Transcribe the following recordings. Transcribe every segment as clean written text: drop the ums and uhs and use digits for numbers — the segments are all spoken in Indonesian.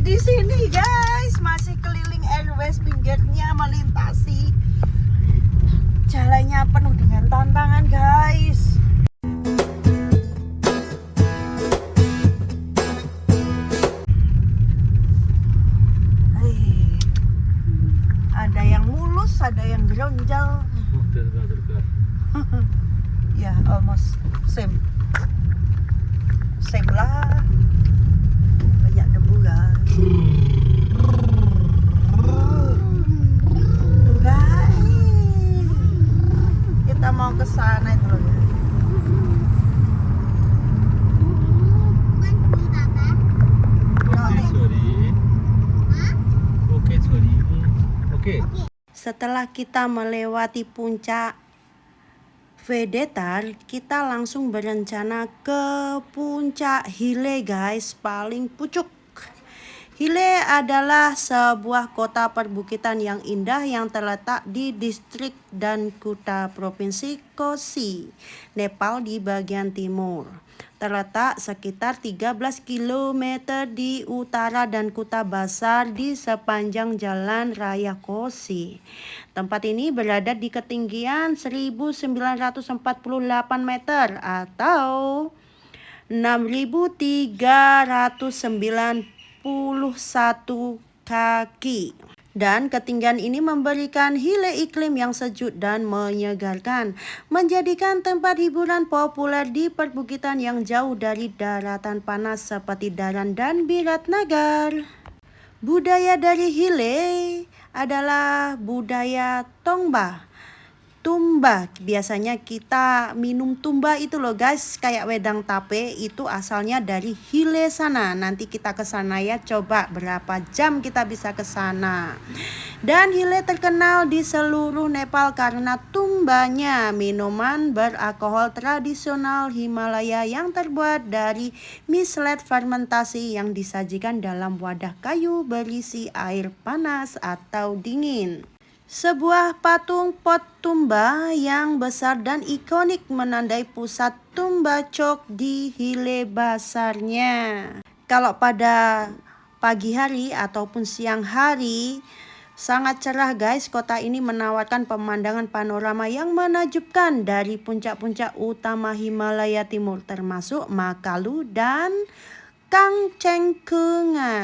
di sini guys, masih keliling Airways, pinggirnya melintasi jalannya penuh dengan tantangan guys. Ada yang mulus, ada yang geronjal. Ya, almost same lah. Banyak debu guys. Tuh guys, kita mau ke sana itu loh. Setelah kita melewati puncak Vedetar, kita langsung berencana ke puncak Hile guys, paling pucuk. Hile adalah sebuah kota perbukitan yang indah yang terletak di distrik dan Kuta Provinsi Kosi, Nepal di bagian timur. Terletak sekitar 13 km di utara dan Kuta Basar di sepanjang jalan raya Kosi. Tempat ini berada di ketinggian 1948 meter atau 6.391 kaki. Dan ketinggian ini memberikan Hile iklim yang sejuk dan menyegarkan, menjadikan tempat hiburan populer di perbukitan yang jauh dari daratan panas seperti Dharan dan Biratnagar. Budaya dari Hile adalah budaya Tongba. Tumba, biasanya kita minum tumba itu loh guys, kayak wedang tape, itu asalnya dari Hile sana. Nanti kita ke sana ya, coba berapa jam kita bisa ke sana. Dan Hile terkenal di seluruh Nepal karena tumbanya, minuman beralkohol tradisional Himalaya yang terbuat dari mislet fermentasi yang disajikan dalam wadah kayu berisi air panas atau dingin. Sebuah patung pot tumba yang besar dan ikonik menandai pusat tumba cok di Hile Basarnya. Kalau pada pagi hari ataupun siang hari sangat cerah guys, kota ini menawarkan pemandangan panorama yang menakjubkan dari puncak-puncak utama Himalaya Timur termasuk Makalu dan Kangchenjunga.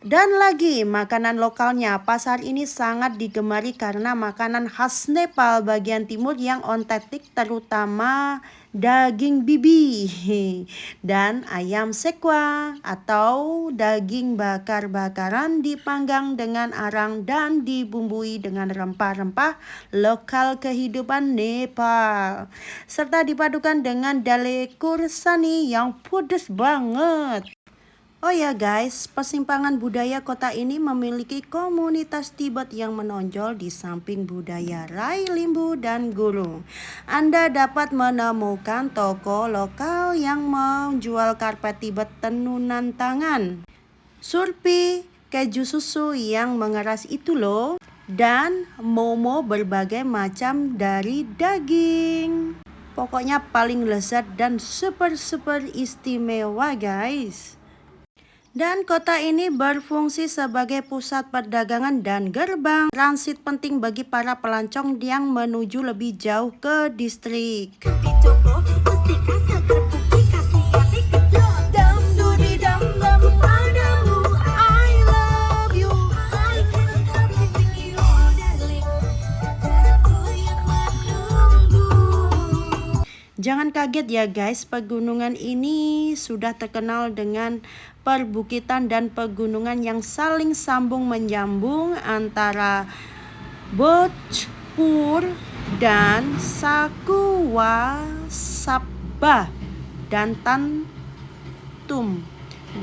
Dan lagi makanan lokalnya, pasar ini sangat digemari karena makanan khas Nepal bagian timur yang otentik, terutama daging bibi dan ayam sekwa atau daging bakar-bakaran dipanggang dengan arang dan dibumbui dengan rempah-rempah lokal kehidupan Nepal, serta dipadukan dengan dale kursani yang pedas banget. Oh ya guys, persimpangan budaya kota ini memiliki komunitas Tibet yang menonjol di samping budaya Rai, Limbu, dan Gurung. Anda dapat menemukan toko lokal yang menjual karpet Tibet tenunan tangan, surpi, keju susu yang mengeras itu loh, dan momo berbagai macam dari daging. Pokoknya paling lezat dan super istimewa guys. Dan kota ini berfungsi sebagai pusat perdagangan dan gerbang transit penting bagi para pelancong yang menuju lebih jauh ke distrik. Jangan kaget ya guys, pegunungan ini sudah terkenal dengan perbukitan dan pegunungan yang saling sambung menyambung antara Bhojpur dan Sakuwasabha dan Tantum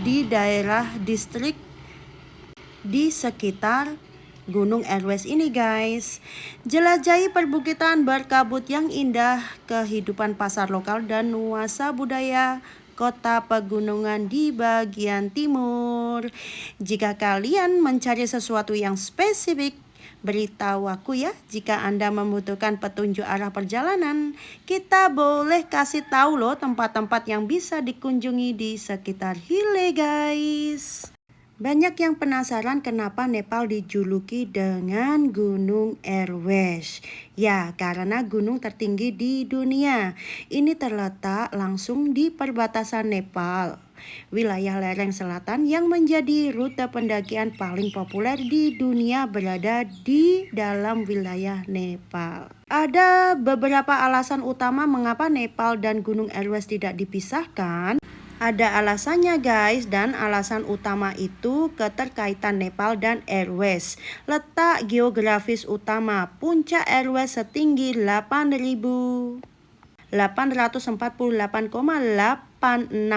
di daerah distrik di sekitar Gunung Airways ini guys. Jelajahi perbukitan berkabut yang indah, kehidupan pasar lokal dan nuansa budaya kota pegunungan di bagian timur. Jika kalian mencari sesuatu yang spesifik, Beritahu aku ya jika Anda membutuhkan petunjuk arah perjalanan. Kita boleh kasih tahu loh tempat-tempat yang bisa dikunjungi di sekitar Hile guys. Banyak yang penasaran kenapa Nepal dijuluki dengan Gunung Erwes. Ya, karena gunung tertinggi di dunia. Ini terletak langsung di perbatasan Nepal, wilayah lereng selatan yang menjadi rute pendakian paling populer di dunia berada di dalam wilayah Nepal. Ada beberapa alasan utama mengapa Nepal dan Gunung Erwes tidak dipisahkan. Ada alasannya guys, dan alasan utama itu keterkaitan Nepal dan Erwes. Letak geografis utama, puncak Erwes setinggi 8.848,86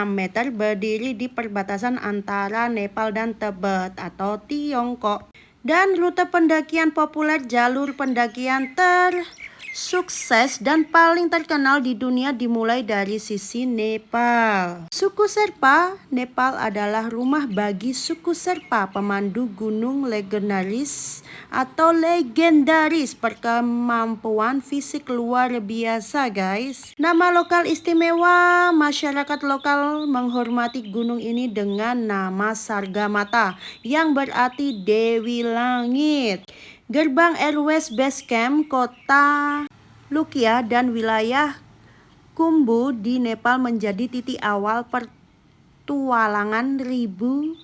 meter berdiri di perbatasan antara Nepal dan Tibet atau Tiongkok. Dan rute pendakian populer, jalur pendakian sukses dan paling terkenal di dunia dimulai dari sisi Nepal. Suku Sherpa, Nepal adalah rumah bagi suku Sherpa, pemandu gunung legendaris berkemampuan fisik luar biasa guys. Nama lokal istimewa, masyarakat lokal menghormati gunung ini dengan nama Sargamata yang berarti Dewi Langit. Gerbang Erwes Base Camp, kota Lukia dan wilayah Khumbu di Nepal menjadi titik awal pertualangan ribu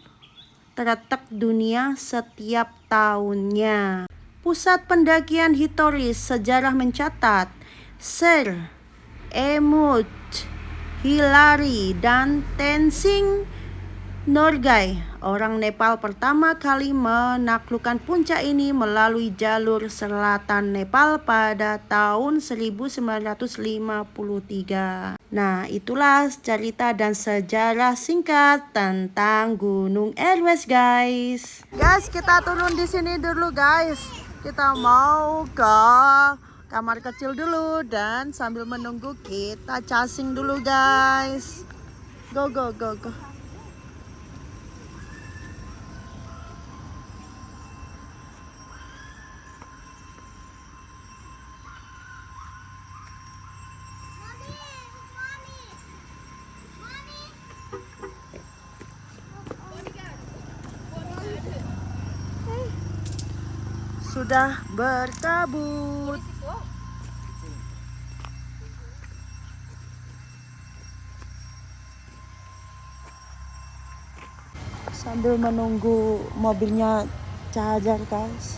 trek dunia setiap tahunnya. Pusat pendakian historis, sejarah mencatat Sir Emut Hillary dan Tenzing Norgay, orang Nepal pertama kali menaklukkan puncak ini melalui jalur selatan Nepal pada tahun 1953. Nah, itulah cerita dan sejarah singkat tentang Gunung Erwes guys. Guys, kita turun di sini dulu guys. Kita mau ke kamar kecil dulu dan sambil menunggu kita casing dulu guys. Go go go go. Sudah berkabut. Sambil menunggu mobilnya charger guys,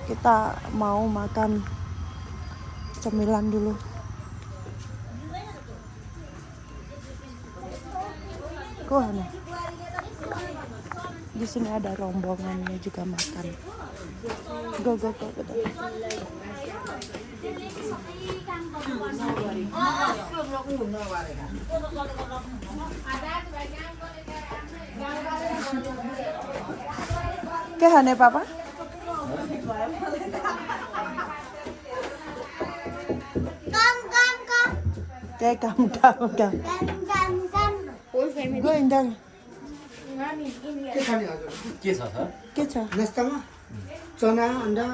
kita mau makan cemilan dulu. Kuahnya. Di sini ada rombongannya juga makan. Go go go go. Kehane papa? Come. Going down. के छ नास्तामा चना अंडा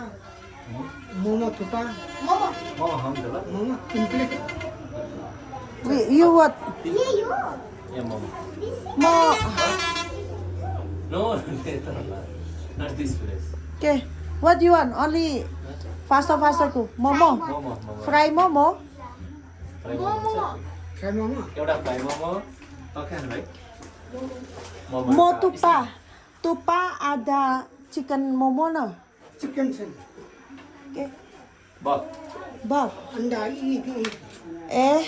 मोमो थुक्पा मोमो 3 plate You what? Yeah, mom. Mo. No, not this place. Okay. What do you want? Only faster ku. Momo. Momo. Fry momo. Fry momo. Fry momo एउटा फ्राई मोमो टक्कै भाइ Mo tupa. Tupa ada chicken momo no. Chicken छैन Okay. बक Bak. अंडा Eh.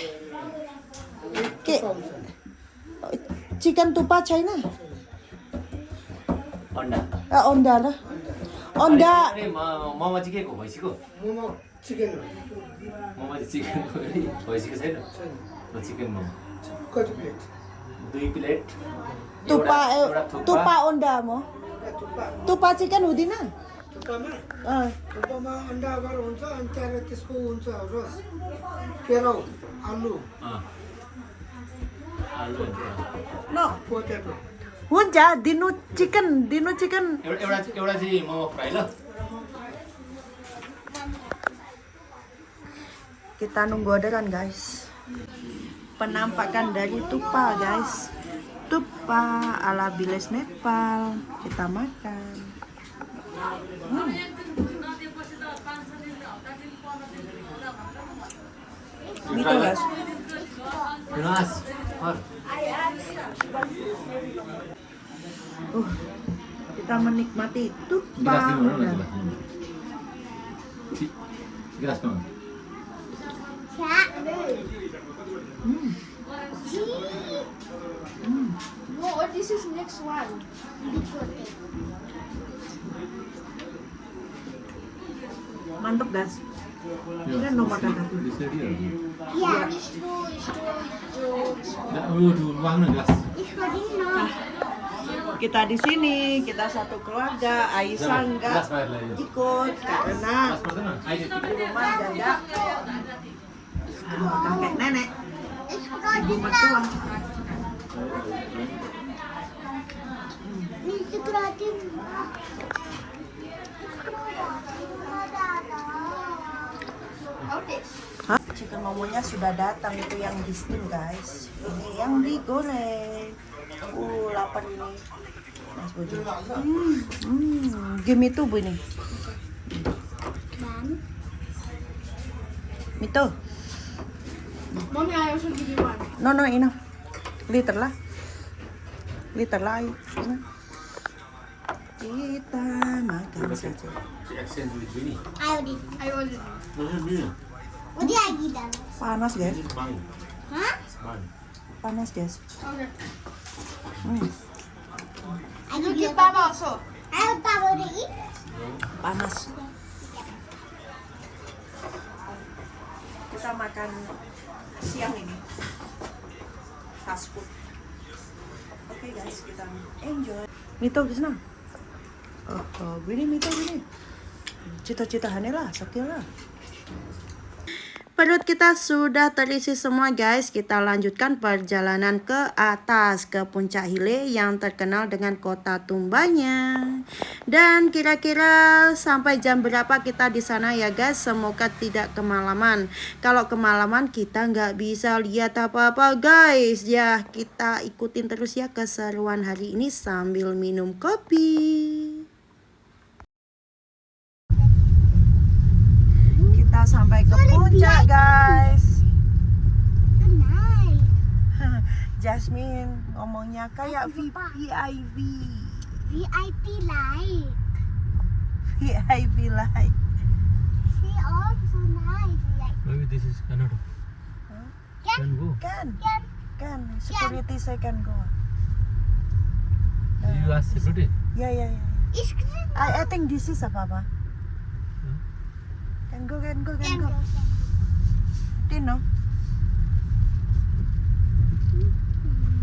के चिकन तुपा छैन? अन्डा अन्डा र अन्डा अरे मोमो चाहिँ के को भैँसीको मोमो चिकन मोमो चाहिँ चिकनको भैँसीको छैन छैन चिकन मोमो कति प्लेट 2 प्लेट तुपा एउटा तुपा अन्डा म थुक्पा तुपा चिकन हुँदैन? थुक्पामा अंडा अगर हुन्छ अनि त्यहाँबाट त्यसको हुन्छ रस केराउ आलु आलु No. पोटेटो हुन्छ दिनु चिकन एउटा चाहिँ मोमो फ्राई ल Kita nunggu orderan guys. Penampakan dari tupa guys. Tupa ala Biles Nepal. Kita makan. Gitu guys. Mas, Har. Kita menikmati tupa. Gelas di mana? Gelas mana? No, this is next one. Mantap guys. Ini nomor satu. Bisa dia. Yeah, it's jokes. Nggak, dulu uang gelas. It's no. Kita di sini, kita satu keluarga. Aisyah enggak Gelas bayar lagi. ikut karena Gelas pertama. Ayo. di rumah janda kakek nenek, It's ibu mertua. Hah? Chicken momonya sudah datang, itu yang di steam guys. Ini yang digoreng. Lapar ini. Mas Bojo. Give me two bu ini. Mito. Mommy, I also give you one. No, enough. Liter lah. Ayo. Kita makan saja. Si accent dulu ini. I already. Ini. Udah lagi dah. Panas guys. Bang. Hah? Bang. Panas guys. Okay. You give Papa also. I have Papa to eat. Panas. Kita makan siang ini. Fast food. Oke guys, kita enjoy. Mito di sana. Gini Mito gini. Cita-citaannya lah, sakit lah. Perut kita sudah terisi semua guys. Kita lanjutkan perjalanan ke atas, ke puncak Hile yang terkenal dengan kota tumbanya. Dan kira-kira sampai jam berapa kita di sana ya guys? Semoga tidak kemalaman. Kalau kemalaman kita nggak bisa lihat apa-apa guys. Ya kita ikutin terus ya keseruan hari ini sambil minum kopi. Kita sampai ke puncak guys. Nice. Jasmine ngomongnya kayak VIP. VIP like. VIP like. She also nice. Like. Maybe this is Canada. Can go. Kan. Security saya can go. You ask security. Ya. It's I think this is apa? Can go. Tino.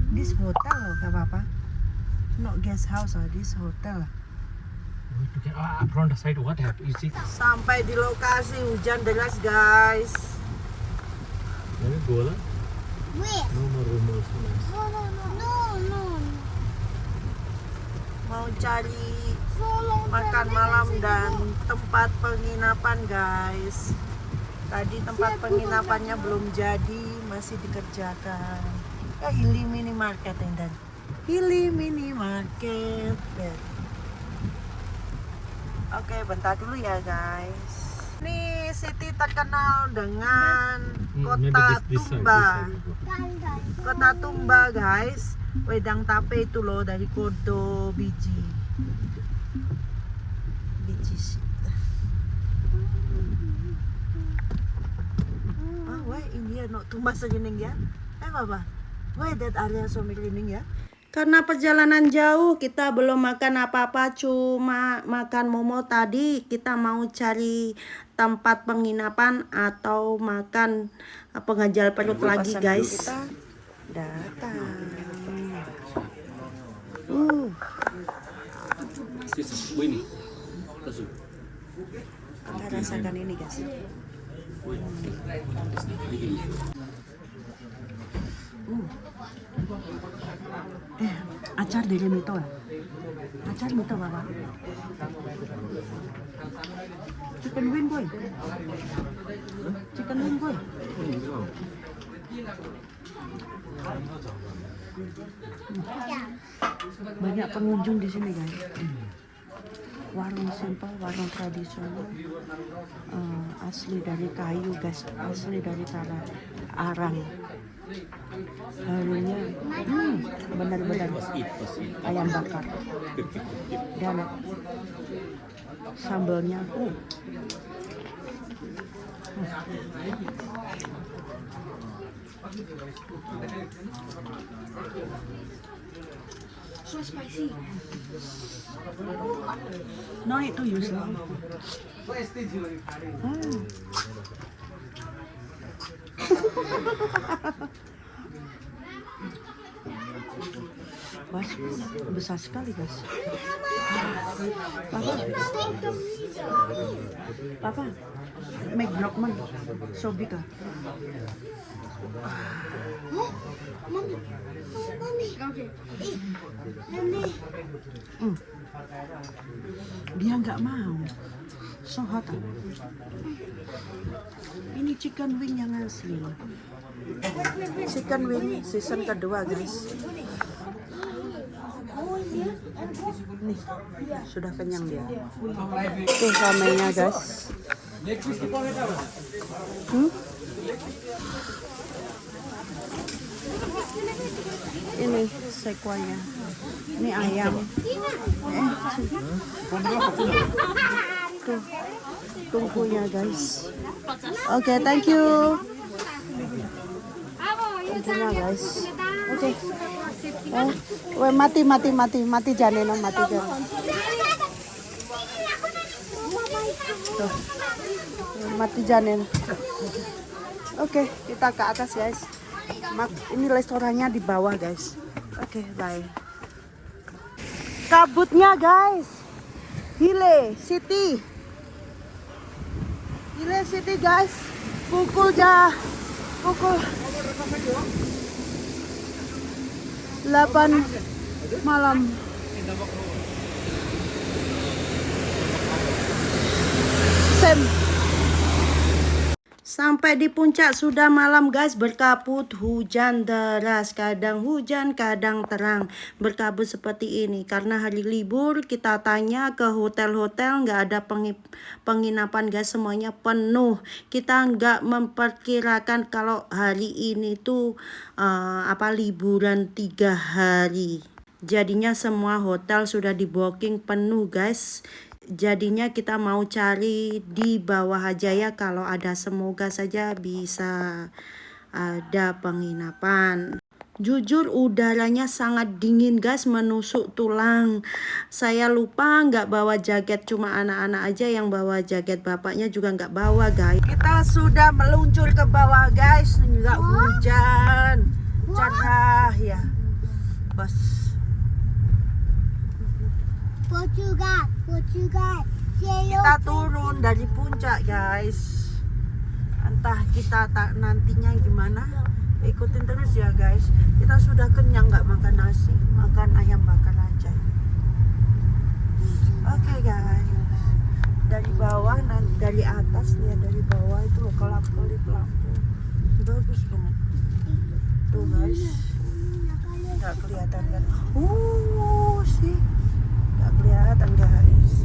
This hotel loh, gak apa-apa. Not guest house or this hotel. Front side, what happened? You see? Sampai di lokasi hujan deras guys. Maybe go lah. where? No more rumors. No. Mau cari So long. makan malam dan tempat penginapan guys. Tadi tempat penginapannya belum jadi, masih dikerjakan. Hili Mini Market dan Hili Mini Market. Oke, bentar dulu ya guys. Ini city terkenal dengan kota Tumba. Kota Tumba guys. Wedang tape itu loh dari Kodo biji sih. Why India no Tumba segining ya? Baba. Why that area so milining ya? Karena perjalanan jauh kita belum makan apa-apa, cuma makan momo tadi. Kita mau cari tempat penginapan atau makan pengajal perut lagi guys. Kita datang. Winnie. Kita rasakan ini guys. Acar Acar dari Mito. Acar Mito Bapak. Chicken wing boy. Chicken wing boy. Banyak pengunjung di sini guys. Warung simple, warung tradisional, asli dari kayu guys, asli dari tanah arang. Harunya benar-benar ayam bakar dan sambalnya So spicy. no itu usual. Wah, besar sekali guys. Papa, make vlogman, so big ah. Dia nggak mau. So hot. Ini chicken wing yang asli. Chicken wing season kedua guys. Nih, sudah kenyang dia. Tuh ramainya guys. Ini sequoia. Ini ayam. Tuh, tungkunya guys. Oke, thank you. Tungkunya guys. Oke. Mati jangan mati jangan. Tuh, mati jangan. Oke, kita ke atas guys. Ini restorannya di bawah guys. Oke, bye. Kabutnya guys. Hile City guys. Pukul 8 malam. Sampai di puncak sudah malam guys, berkabut hujan deras, kadang hujan kadang terang, berkabut seperti ini karena hari libur. Kita tanya ke hotel-hotel nggak ada penginapan guys, semuanya penuh. Kita nggak memperkirakan kalau hari ini tuh liburan 3 hari. Jadinya semua hotel sudah di booking penuh guys. Jadinya kita mau cari di bawah aja ya, kalau ada semoga saja bisa ada penginapan. Jujur udaranya sangat dingin guys, menusuk tulang. Saya lupa nggak bawa jaket, cuma anak-anak aja yang bawa jaket, bapaknya juga nggak bawa guys. Kita sudah meluncur ke bawah guys, nggak hujan, cerah ya bos. Kita turun dari puncak guys. Entah kita tak nantinya gimana, ikutin terus ya guys. Kita sudah kenyang, nggak makan nasi, makan ayam bakar aja. Oke guys, dari bawah, dari atas nih, dari bawah itu kelap-kelip lampu, bagus banget tuh guys. Nggak kelihatan kan? Sih nggak kelihatan guys.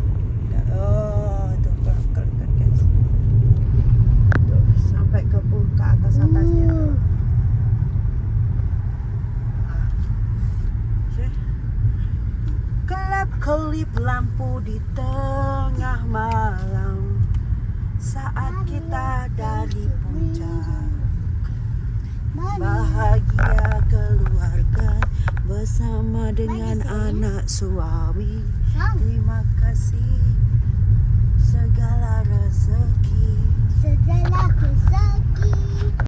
Tuh kelihatan guys. Tuh sampai ke atas-atasnya. Kelap-kelip lampu di tengah malam saat kita dari puncak. Bahagia keluarga bersama dengan anak suami. Terima kasih.